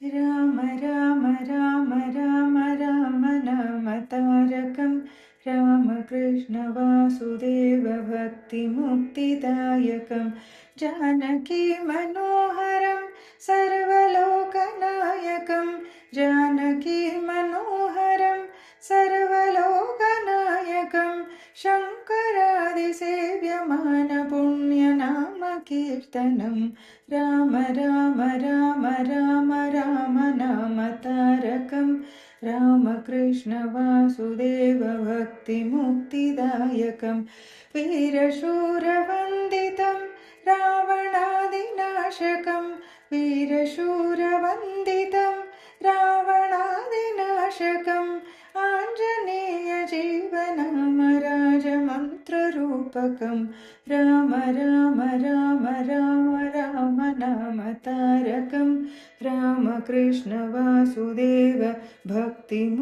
രാമ രാമ രാമ രാമ രാമ നാമ താരകം രാമകൃഷ്ണ വാസുദേവ ഭക്തിമുക്തിദായകം ജാനകി മനോഹരം സർവലോകനായകം ജാനകി മനോഹരം സർവലോകനായകം ശങ്കരാദിസേവ്യമാന പുണ്യനാമ കീർത്തനം രാമ രാമ രാമ രാമ രാമ നാമ താരകം രാമകൃഷ്ണ വാസുദേവ ഭക്തിമുക്തിദായകം വീരശൂരവന്ദിതം രാവണാദിനാശകം വീരശൂരവന്ദിതം രാവണാദിനാശകം ആഞ്ജനേയ ജീവനാമ രാജമന്ത്രരൂപകം രാമ രാമ രാമ രാമ രാമ നാമ താരകം രാമകൃഷ്ണ വാസുദേവ ഭക്തിമുക്തിദായകം.